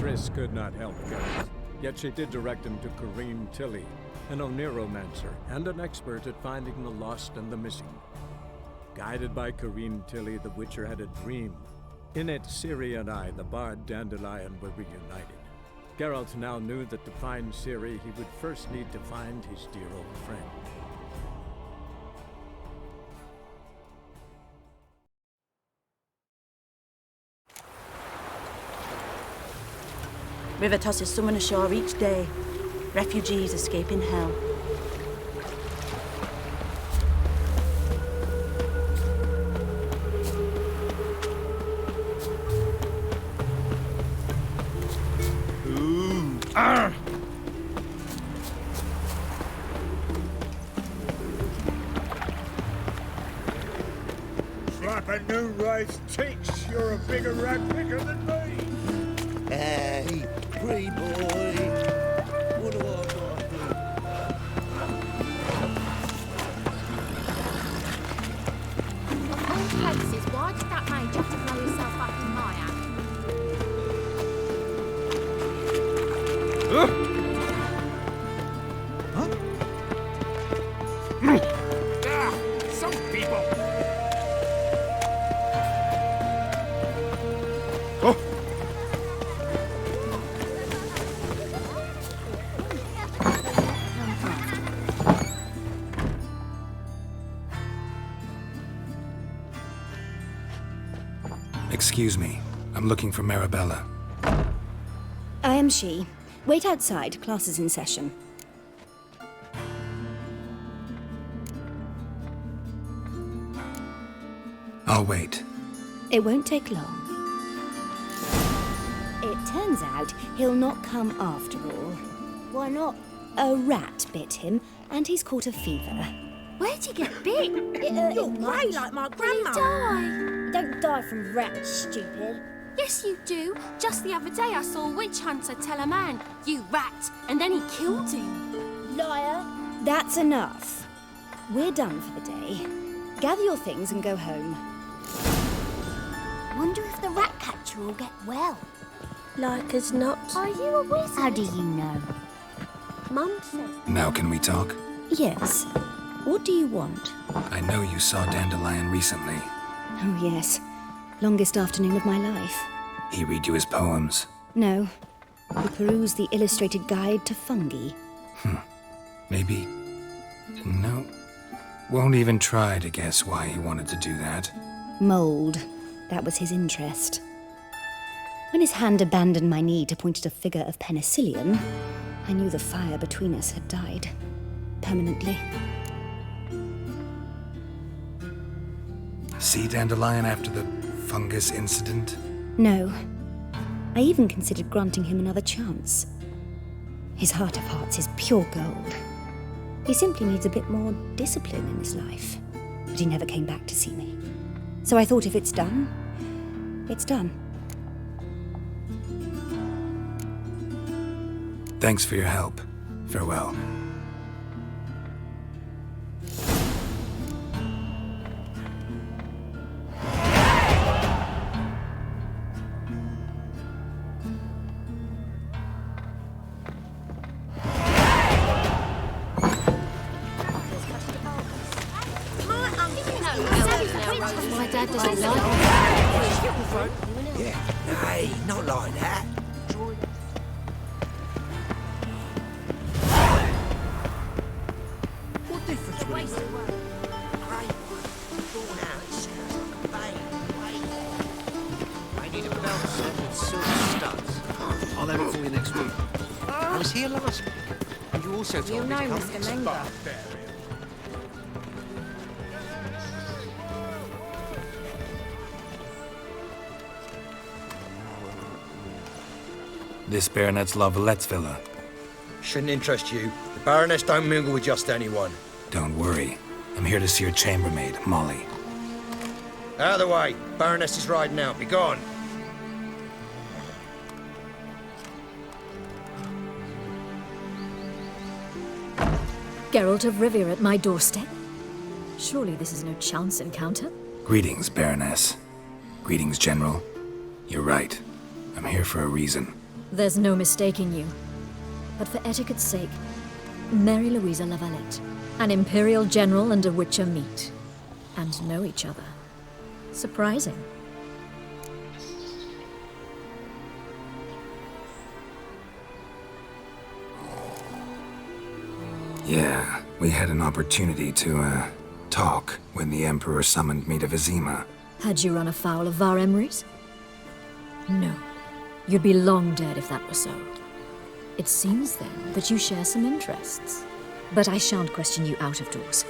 Triss could not help Geralt, yet she did direct him to Corrine Tilly, an Oniromancer and an expert at finding the lost and the missing. Guided by Corrine Tilly, the Witcher had a dream. In it, Ciri and I, the bard Dandelion, were reunited. Geralt now knew that to find Ciri, he would first need to find his dear old friend. River tosses someone ashore each day. Refugees escaping hell. Slap a new rice teach. You're a bigger rat picker than me. Hey, free boy. What do I got to do? All places, why did that mage have to blow himself up in my act? Some people. Excuse me. I'm looking for Marabella. I am she. Wait outside. Class is in session. I'll wait. It won't take long. It turns out he'll not come after all. Why not? A rat bit him, and he's caught a fever. Where'd you get bit? It hurt him much. like my Will he die? Don't die from rats, stupid. Yes, you do. Just the other day I saw a witch hunter tell a man, "You rat," and then he killed him. Liar. That's enough. We're done for the day. Gather your things and go home. Wonder if the rat catcher will get well. Like as not. Are you a wizard? How do you know? Mum says. Now can we talk? Yes. What do you want? I know you saw Dandelion recently. Oh, yes. Longest afternoon of my life. He read you his poems. No. We perused the illustrated guide to fungi. Maybe... No. Won't even try to guess why he wanted to do that. Mold. That was his interest. When his hand abandoned my knee to point at a figure of penicillium, I knew the fire between us had died. Permanently. See Dandelion after the fungus incident? No. I even considered granting him another chance. His heart of hearts is pure gold. He simply needs a bit more discipline in his life. But he never came back to see me. So I thought if it's done, it's done. Thanks for your help. Farewell. My dad doesn't like Yeah, hey, not like that. What difference will it make? Great. Born out, it sounds like a babe. I need a belt set with silver studs. I'll have it for you next week. I was here last week. And you also told me to come next month. This Baronet's Lavalettes villa. Shouldn't interest you. The Baroness don't mingle with just anyone. Don't worry. I'm here to see your chambermaid, Molly. Out of the way. Baroness is riding out. Be gone. Geralt of Rivia at my doorstep? Surely this is no chance encounter? Greetings, Baroness. Greetings, General. You're right. I'm here for a reason. There's no mistaking you. But for etiquette's sake, Mary Louisa Lavalette, an Imperial General and a Witcher meet. And know each other. Surprising. Yeah, we had an opportunity to, talk when the Emperor summoned me to Vizima. Had you run afoul of Var Emrys? No. You'd be long dead if that were so. It seems, then, that you share some interests. But I shan't question you out of doors.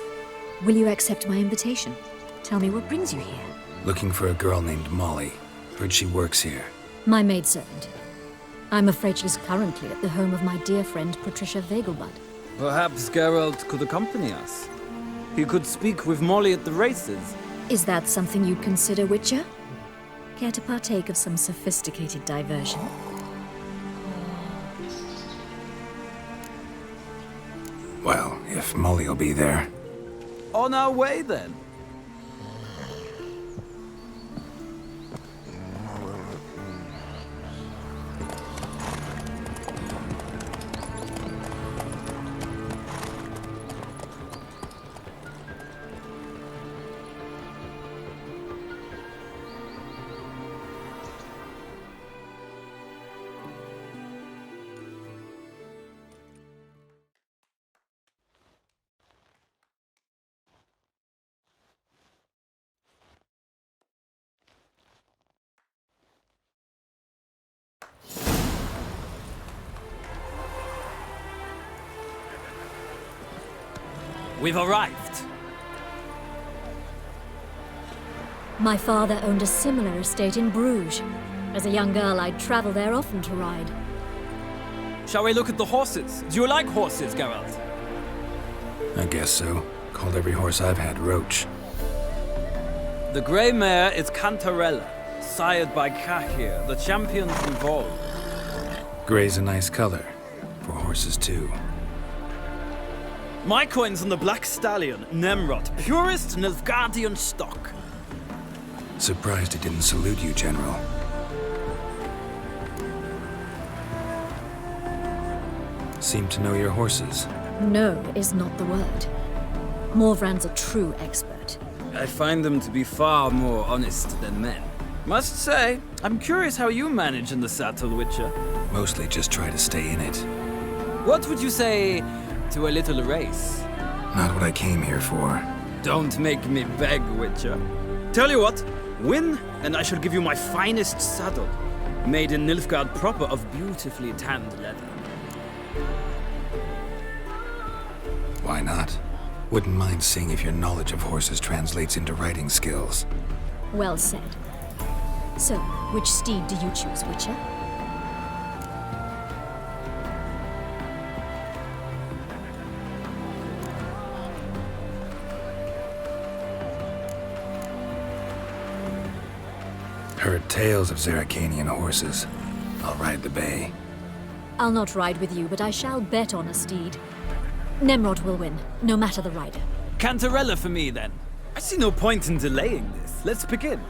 Will you accept my invitation? Tell me what brings you here. Looking for a girl named Molly. Heard she works here. My maidservant. I'm afraid she's currently at the home of my dear friend Patricia Vegelbud. Perhaps Geralt could accompany us. He could speak with Molly at the races. Is that something you'd consider, Witcher? Care to partake of some sophisticated diversion? Well, if Molly'll be there. On our way, then. We've arrived. My father owned a similar estate in Bruges. As a young girl, I'd travel there often to ride. Shall we look at the horses? Do you like horses, Geralt? I guess so. Called every horse I've had Roach. The grey mare is Cantarella, sired by Cahir, the champion from Vol. Grey's a nice color. For horses, too. My coin's on the Black Stallion, Nemrod, purest Nilfgaardian stock. Surprised it didn't salute you, General. Seem to know your horses. No is not the word. Morvran's a true expert. I find them to be far more honest than men. Must say, I'm curious how you manage in the saddle, Witcher. Mostly just try to stay in it. What would you say to a little race? Not what I came here for. Don't make me beg, Witcher. Tell you what, win, and I shall give you my finest saddle. Made in Nilfgaard proper of beautifully tanned leather. Why not? Wouldn't mind seeing if your knowledge of horses translates into riding skills. Well said. So, which steed do you choose, Witcher? Heard tales of Zeracanian horses. I'll ride the bay. I'll not ride with you, but I shall bet on a steed. Nemrod will win, no matter the rider. Cantarella for me, then. I see no point in delaying this. Let's begin.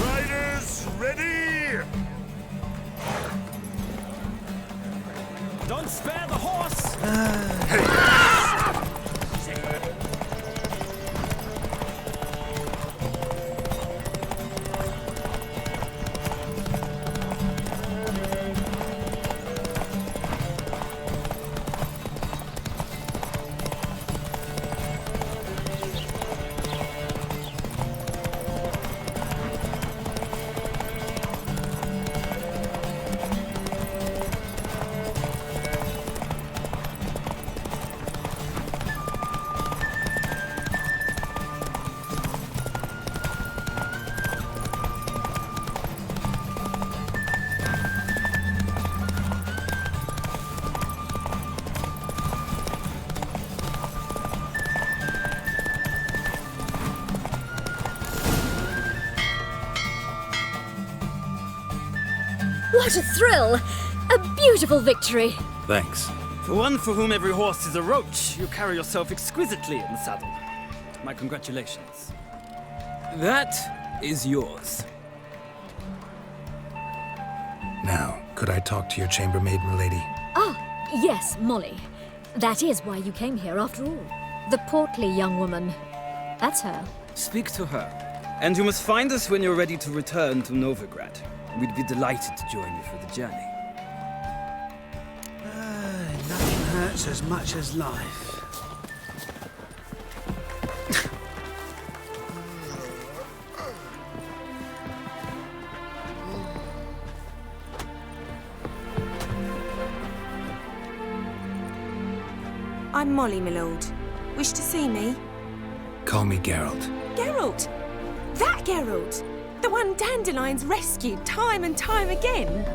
Riders, ready! Don't spare the horse! What a thrill! A beautiful victory! Thanks. For one for whom every horse is a roach, you carry yourself exquisitely in the saddle. My congratulations. That is yours. Now, could I talk to your chambermaid, milady? Ah, yes, Molly. That is why you came here after all. The portly young woman. That's her. Speak to her. And you must find us when you're ready to return to Novigrad. We'd be delighted to join you for the journey. Nothing hurts as much as life. I'm Molly, my lord. Wish to see me? Call me Geralt. Geralt! That Geralt! The one Dandelion's rescued time and time again!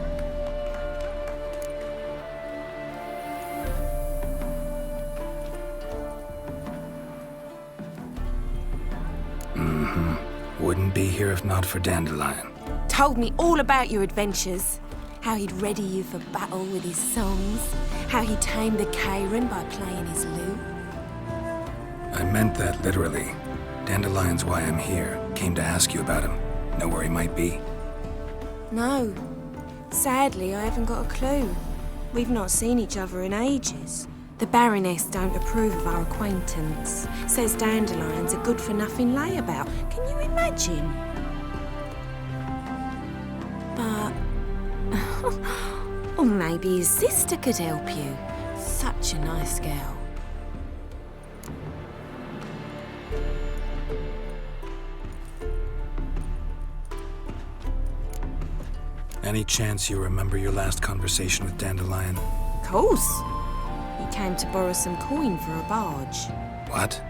Wouldn't be here if not for Dandelion. Told me all about your adventures. How he'd ready you for battle with his songs. How he tamed the Karen by playing his lute. I meant that literally. Dandelion's why I'm here. Came to ask you about him. Know where he might be? No. Sadly, I haven't got a clue. We've not seen each other in ages. The Baroness don't approve of our acquaintance. Says Dandelion's a good-for-nothing layabout. Can you imagine? But... or maybe his sister could help you. Such a nice girl. Any chance you remember your last conversation with Dandelion? Course. He came to borrow some coin for a barge. What?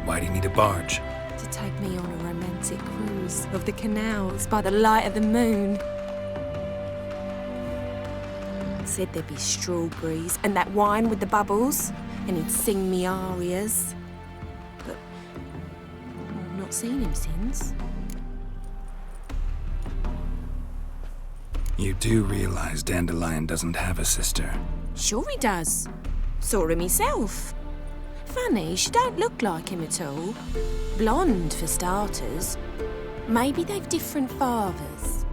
Why do you need a barge? To take me on a romantic cruise of the canals by the light of the moon. Said there'd be strawberries and that wine with the bubbles, and he'd sing me arias. But I've not seen him since. You do realize Dandelion doesn't have a sister? Sure he does. Saw him himself. Funny, she don't look like him at all. Blonde, for starters. Maybe they've different fathers.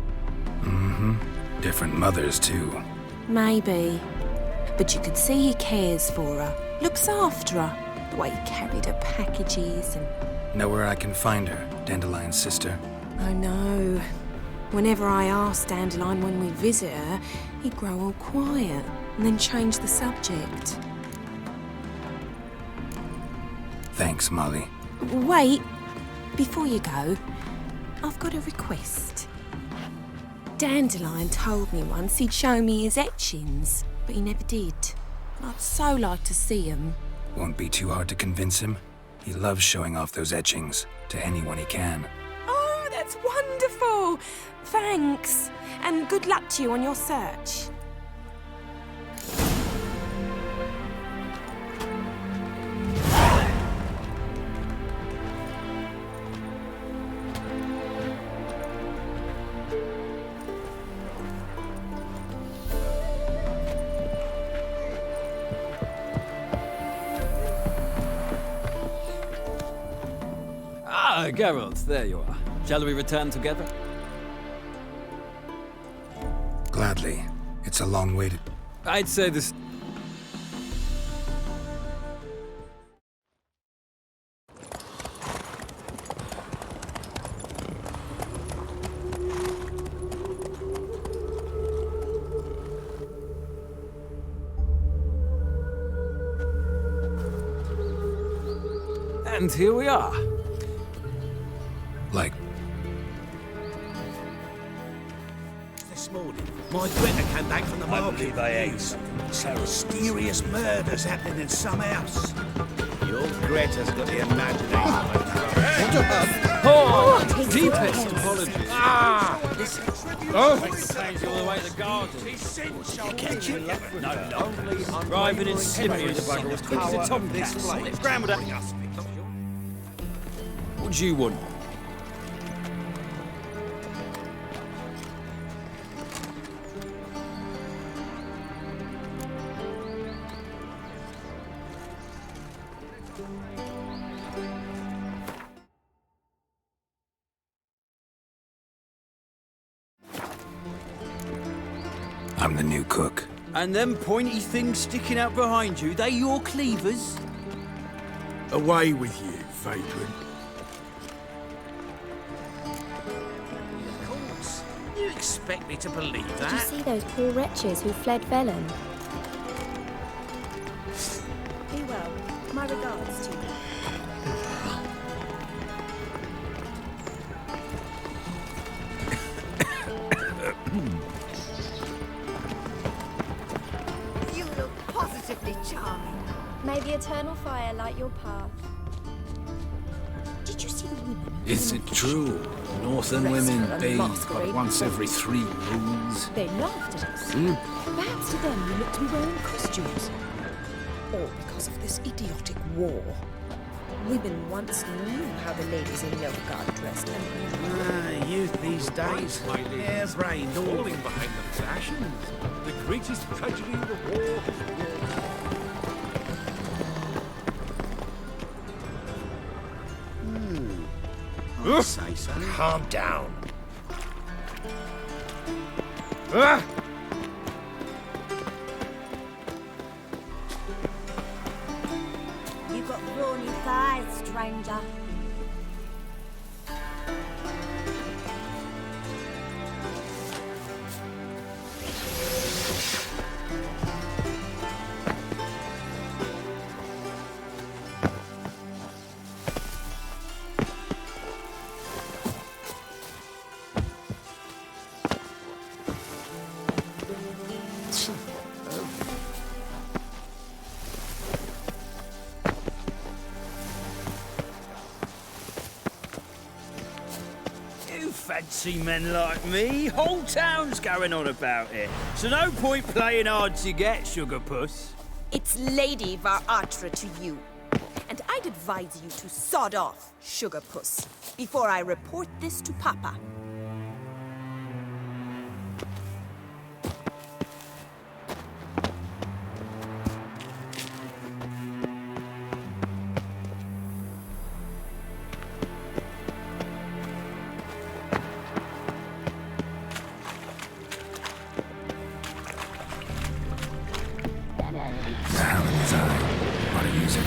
Different mothers, too. Maybe. But you could see he cares for her. Looks after her. The way he carried her packages and... Know where I can find her, Dandelion's sister? I know. Whenever I asked Dandelion when we visit her, he'd grow all quiet and then change the subject. Thanks, Molly. Wait. Before you go, I've got a request. Dandelion told me once he'd show me his etchings, but he never did. I'd so like to see them. Won't be too hard to convince him. He loves showing off those etchings to anyone he can. Oh, that's wonderful! Thanks, and good luck to you on your search. Ah, Geralt, there you are. Shall we return together? Gladly. It's a long way to... I'd say this... And here we are. Like... This morning, my Greta came back from the market. They ain't some mysterious murders happening in some house. Your Greta's got the imagination. Oh, deepest apologies. Listen. Saves you all the way to the garden. Catch you? No. Driving in slippery the bugger as quick as a tomcat. Scrambled up. What do you want? I'm the new cook. And them pointy things sticking out behind you, they your cleavers? Away with you, vagrant. Of course. You expect me to believe Did that? you see those poor wretches who fled Velen? Be well. My regards to you. You look positively charming. May the eternal fire light your path. Did you see the women? Is it true? Northern women bathe but once every 3 moons? They laughed at us. Perhaps to them we look to be wearing costumes. All because of this idiotic war. Women once knew how the ladies in Nilfgaard dressed and Youth these days. Hair-brained, all Falling behind the fashions. The greatest tragedy of the war. I'd say so. Calm down. You've got brawny thighs, stranger. You fancy men like me? Whole town's going on about it. So no point playing hard to get, sugar puss. It's Lady Varatra to you. And I'd advise you to sod off, sugar puss, before I report this to Papa. The Halland's eye. Ought to use it.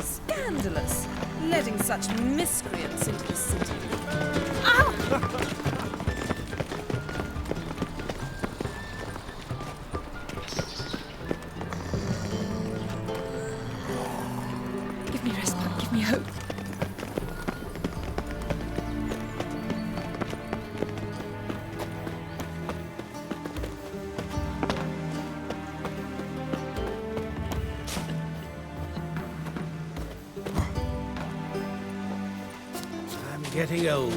Scandalous, letting such miscreants into the city. Give me rest, give me hope. getting old.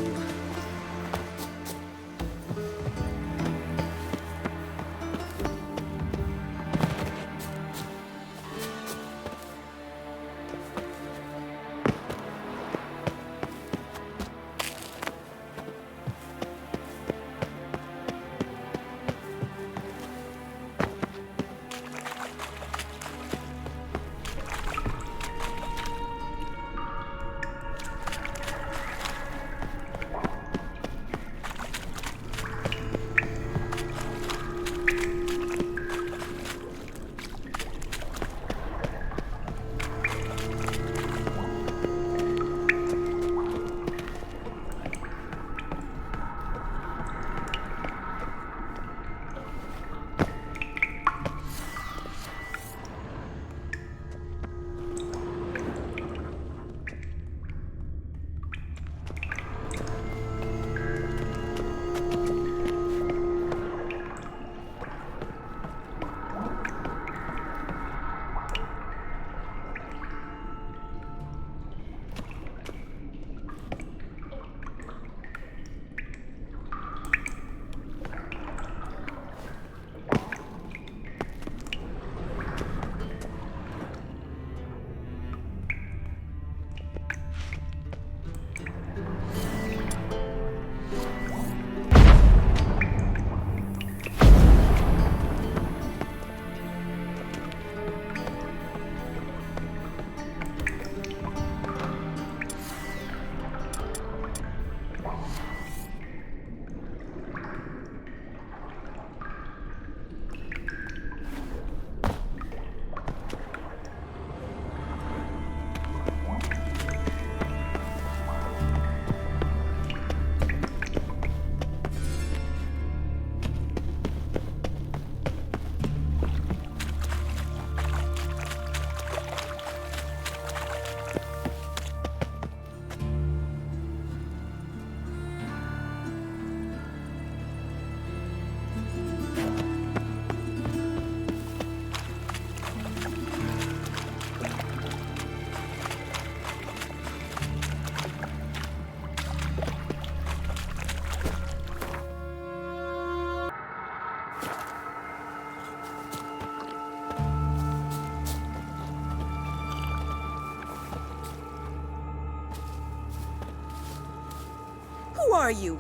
Who are you?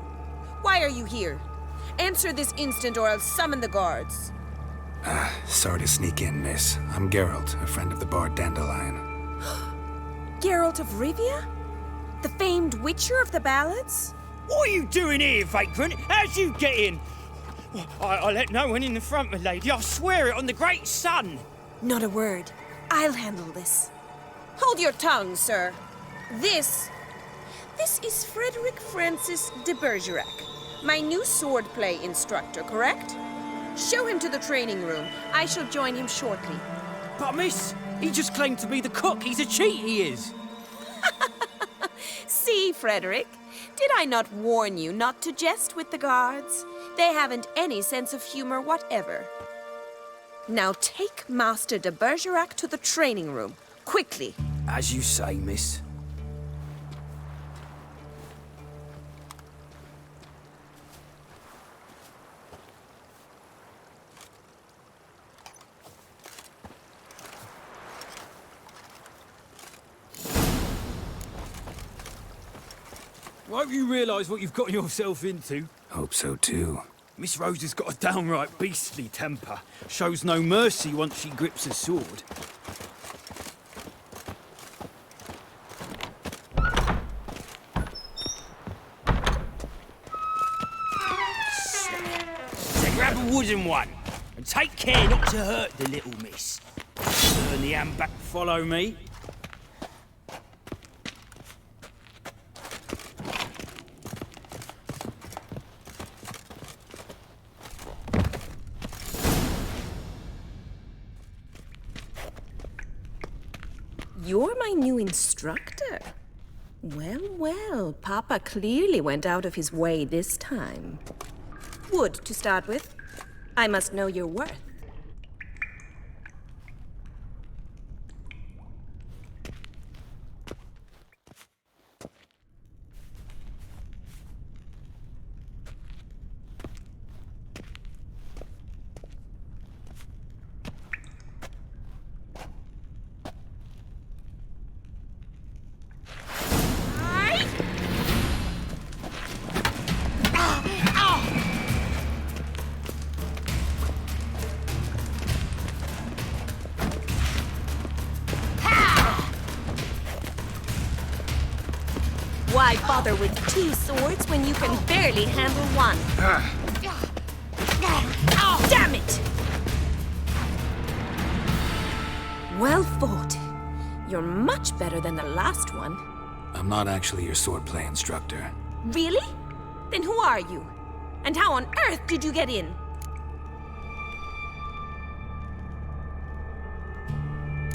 Why are you here? Answer this instant or I'll summon the guards. Sorry to sneak in, miss. I'm Geralt, a friend of the bard Dandelion. Geralt of Rivia? The famed witcher of the ballads? What are you doing here, vagrant? How'd you get in? I let no one in the front, my lady. I swear it on the great sun. Not a word. I'll handle this. Hold your tongue, sir. This is Frederick Francis de Bergerac, my new swordplay instructor, correct? Show him to the training room. I shall join him shortly. But miss, he just claimed to be the cook. He's a cheat, he is. See, Frederick, did I not warn you not to jest with the guards? They haven't any sense of humor whatever. Now take Master de Bergerac to the training room, quickly. As you say, miss. Won't you realise what you've got yourself into? Hope so too. Miss Rose has got a downright beastly temper. Shows no mercy once she grips a sword. So grab a wooden one, and take care not to hurt the little miss. Turn the hand back, follow me. You're my new instructor? Well, well, Papa clearly went out of his way this time. Wood, to start with. I must know your worth. Why bother with 2 swords when you can barely handle one? Oh, damn it! Well fought. You're much better than the last one. I'm not actually your swordplay instructor. Really? Then who are you? And how on earth did you get in?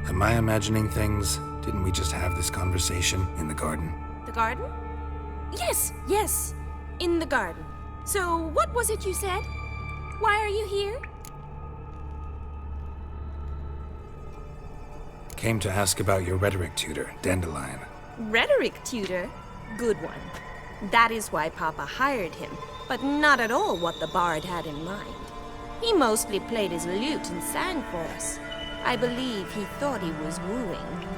Am I imagining things? Didn't we just have this conversation in the garden? The garden? Yes. In the garden. So, what was it you said? Why are you here? Came to ask about your rhetoric tutor, Dandelion. Rhetoric tutor? Good one. That is why Papa hired him, but not at all what the bard had in mind. He mostly played his lute and sang for us. I believe he thought he was wooing.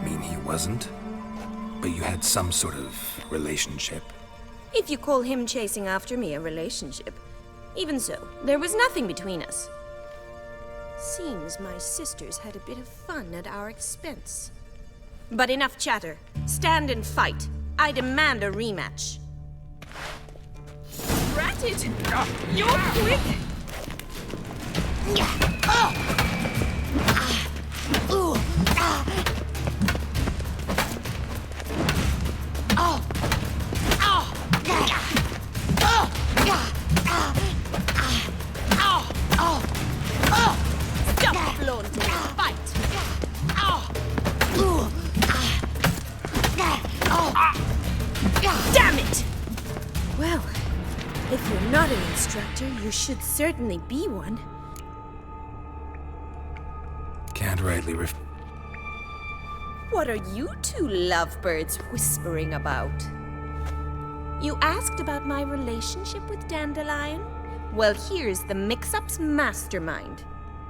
Mean he wasn't? But you had some sort of relationship? If you call him chasing after me a relationship. Even so, there was nothing between us. Seems my sisters had a bit of fun at our expense. But enough chatter. Stand and fight. I demand a rematch. Drat it! You're quick! Stop flaunting! Fight! Damn it! Well, if you're not an instructor, you should certainly be one. Can't rightly What are you two lovebirds whispering about? You asked about my relationship with Dandelion? Well, here's the mix-up's mastermind.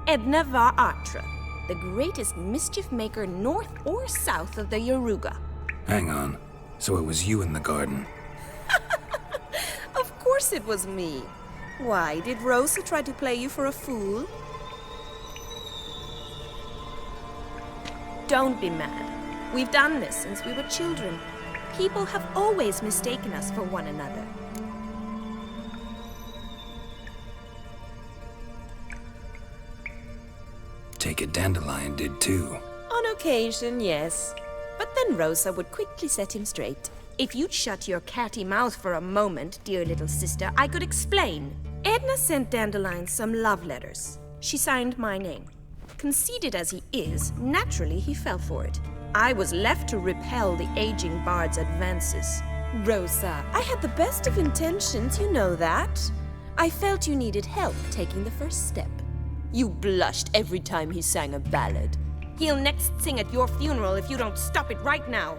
Edna var Atra, the greatest mischief maker north or south of the Yaruga. Hang on. So it was you in the garden? Of course it was me. Why, did Rosa try to play you for a fool? Don't be mad. We've done this since we were children. People have always mistaken us for one another. Take it Dandelion did too. On occasion, yes. But then Rosa would quickly set him straight. If you'd shut your catty mouth for a moment, dear little sister, I could explain. Edna sent Dandelion some love letters. She signed my name. Conceited as he is, naturally he fell for it. I was left to repel the aging bard's advances. Rosa, I had the best of intentions, you know that. I felt you needed help taking the first step. You blushed every time he sang a ballad. He'll next sing at your funeral if you don't stop it right now.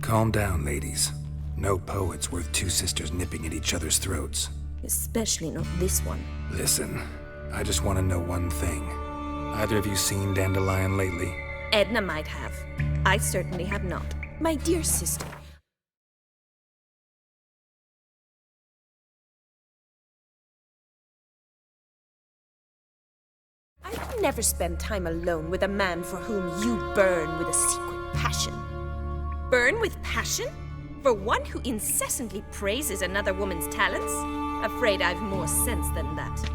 Calm down, ladies. No poet's worth 2 sisters nipping at each other's throats. Especially not this one. Listen, I just want to know one thing. Either of you seen Dandelion lately? Edna might have. I certainly have not. My dear sister, I've never spent time alone with a man for whom you burn with a secret passion. Burn with passion? For one who incessantly praises another woman's talents? Afraid I've more sense than that.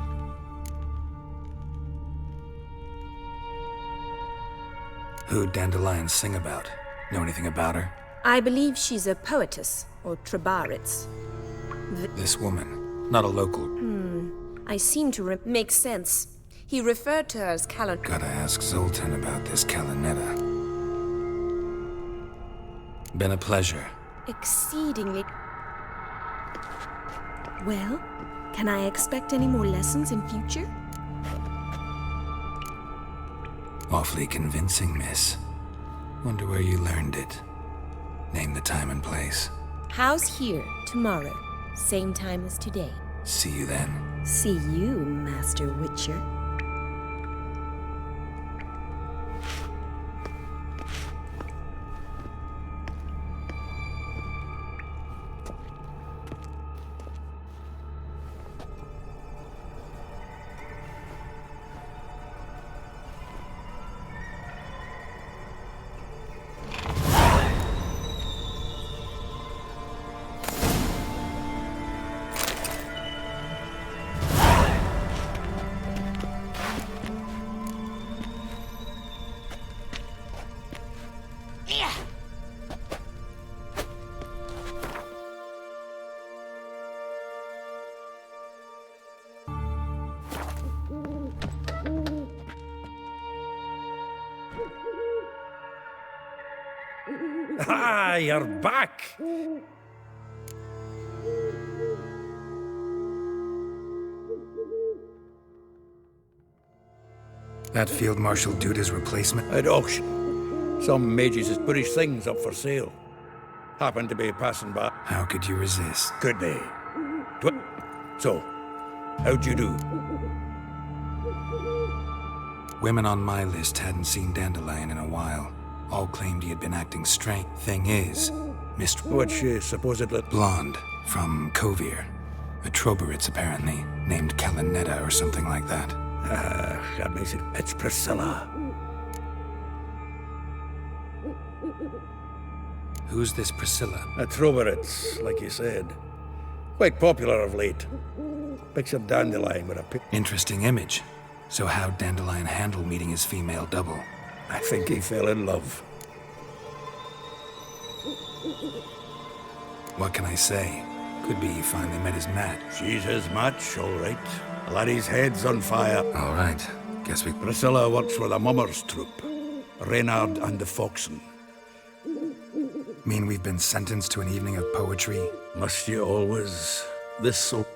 Who'd Dandelion sing about? Know anything about her? I believe she's a poetess, or Trebaritz. This woman, not a local. I seem to makes sense. He referred to her as Gotta ask Zoltan about this Kalanetta. Been a pleasure. Exceedingly. Well, can I expect any more lessons in future? Awfully convincing, miss. Wonder where you learned it. Name the time and place. House here, tomorrow. Same time as today. See you then. See you, Master Witcher. Ah, you're back! That Field Marshal Duda's replacement? At auction. Some mages has put his things up for sale. Happened to be passing by. How could you resist? Could be. So, how'd you do? Women on my list hadn't seen Dandelion in a while. All claimed he had been acting strange. Thing is, What's she supposedly? Blonde, from Kovir. A Troberitz, apparently, named Kalanetta or something like that. That makes it. It's Priscilla. Who's this Priscilla? A Troberitz, like you said. Quite popular of late. Picture Dandelion with a pic. Interesting image. So how'd Dandelion handle meeting his female double? I think he fell in love. What can I say? Could be he finally met his match. She's his match, all right. The laddie's head's on fire. All right. Guess we... Priscilla works for the Mummers troupe. Reynard and the Foxen. Mean we've been sentenced to an evening of poetry? Must you always... this so...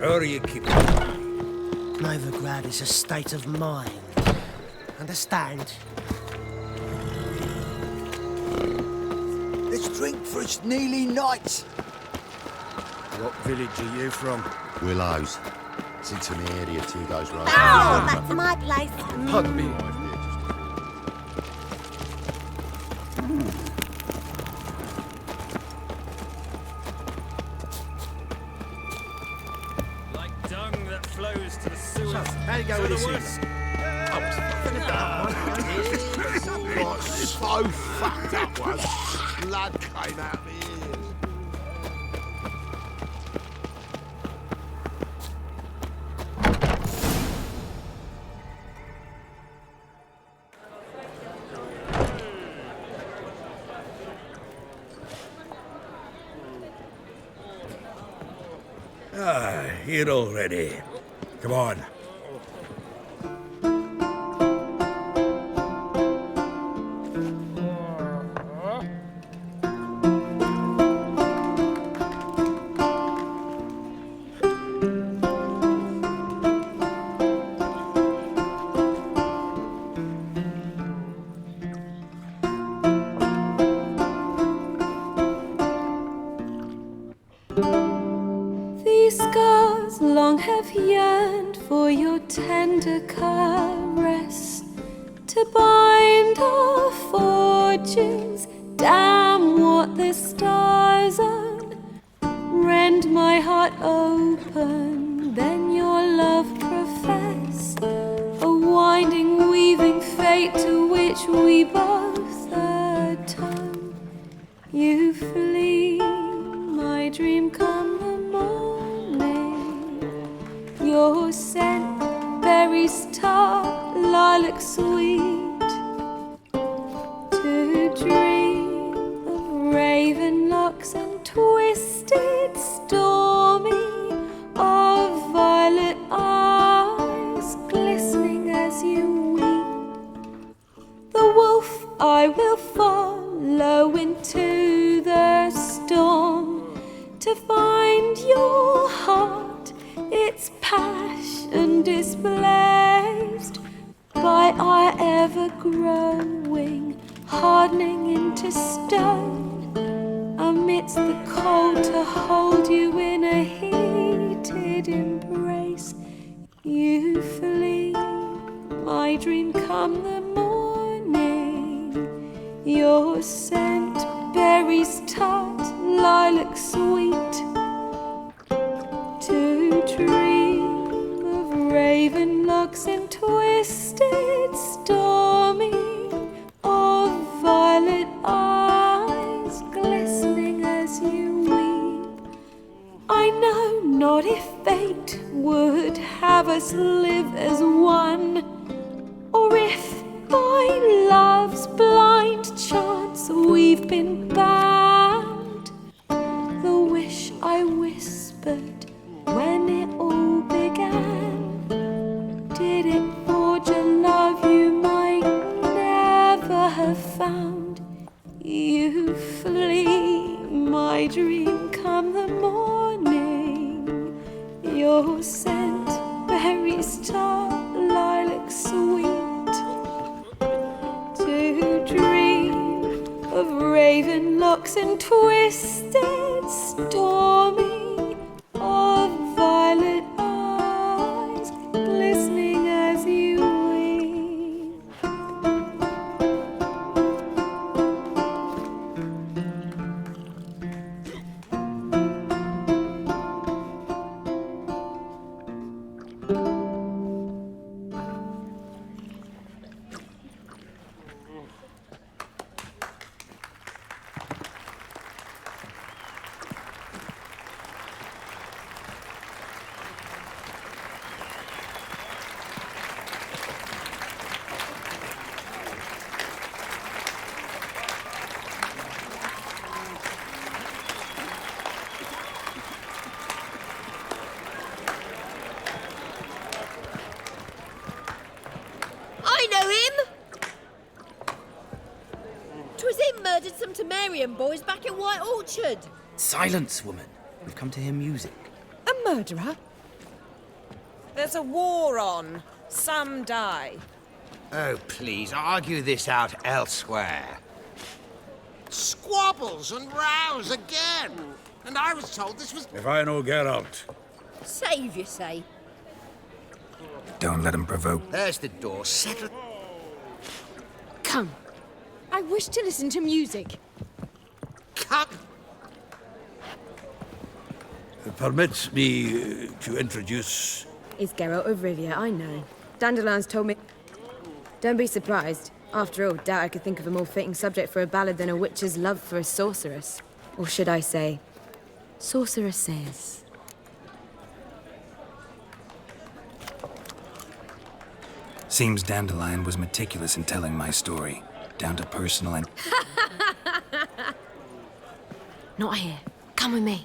How are you keeping? Novigrad is a state of mind. Understand? Let's drink for it's nearly night. What village are you from? Willows. It's into an area 2 days road. Oh, that's my place. Pardon me. Like dung that flows to the sewers. How you go with this evening? Got so fucked up once. Blood came out of my ears. Here already. Come on. These scars long have yearned for your tender caress, to bind our fortunes. Damn what the stars own. Rend my heart open, then your love profess, a winding, weaving fate to which we both atone. You flee, my dream come the morning. Your scent, berries tart, lilac sweet. To dream of raven locks and twisted, stormy, of violet eyes glistening as you weep. The wolf I will follow into the storm, to find your heart, its passion displaced by our ever-growing, hardening into stone, amidst the cold to hold you in a heated embrace. You flee, my dream come the morning, your scent, berries tart, lilac sweet. To dream of raven locks and twisted, stormy, of violet eyes glistening as you weep. I know not if fate would have us live as one, or if by love's blind chance we've been bound. sound. You flee, my dream, come the morning. Your scent, berry star, lilac sweet. To dream of raven locks and twisted, stormy, of violet eyes glistening as you weep. I know him! 'Twas him murdered some Temerian boys back in White Orchard. Silence, woman. We've come to hear music. A murderer? There's a war on. Some die. Oh, please, argue this out elsewhere. Squabbles and rows again. And I was told this was... If I know Geralt. Save, you say? Don't let him provoke. There's the door. Settle. Come. I wish to listen to music. Come. Permit me to introduce... It's Geralt of Rivia, I know. Dandelion's told me... Don't be surprised. After all, doubt I could think of a more fitting subject for a ballad than a witch's love for a sorceress. Or should I say, sorceresses. Seems Dandelion was meticulous in telling my story, down to personal and... Not here. Come with me.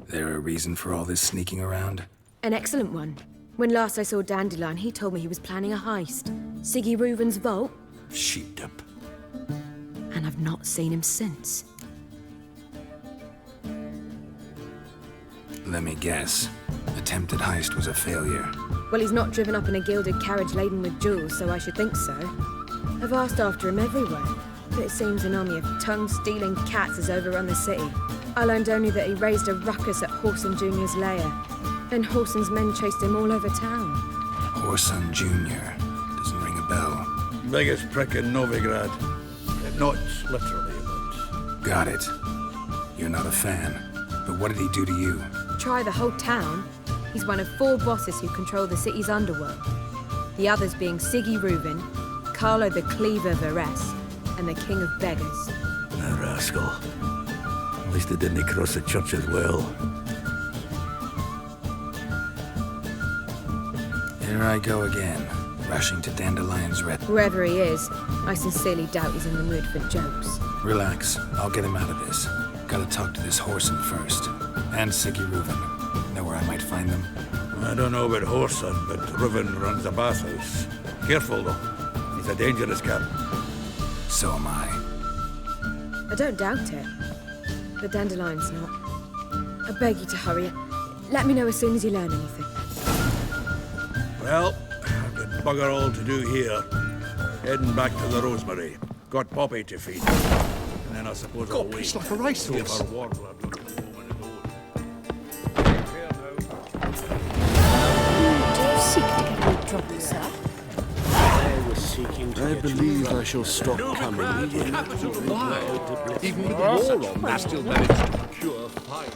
There a reason for all this sneaking around? An excellent one. When last I saw Dandelion, he told me he was planning a heist. Siggy Reuven's vault. Sheeped up. And I've not seen him since. Let me guess. Attempted heist was a failure. Well, he's not driven up in a gilded carriage laden with jewels, so I should think so. I've asked after him everywhere, but it seems an army of tongue-stealing cats has overrun the city. I learned only that he raised a ruckus at Whoreson Jr.'s lair. Then Whoreson's men chased him all over town. Whoreson Jr. Doesn't ring a bell. Biggest prick in Novigrad. Not literally, but... Got it. You're not a fan. But what did he do to you? Try the whole town. He's one of 4 bosses who control the city's underworld. The others being Siggy Reuven, Carlo the Cleaver Varese, and the King of Beggars. A rascal. At least it didn't cross the church as well. Here I go again, rushing to Dandelion's red. Whoever he is, I sincerely doubt he's in the mood for jokes. Relax, I'll get him out of this. Gotta talk to this Whoreson first. And Siggy Reuven. Know where I might find them? I don't know about Whoreson, but Reuven runs a bathhouse. Careful, though. He's a dangerous cat. So am I. I don't doubt it. But Dandelion's not. I beg you to hurry. Let me know as soon as you learn anything. Well, I've got bugger all to do here. Heading back to the Rosemary. Got Poppy to feed. And then I suppose I'll wait. It's like a racehorse. Give her warbler to the woman in Do you seek to get me trouble, sir? I was seeking to I believe I shall stop coming here. Even with the war on, I still managed to procure fire.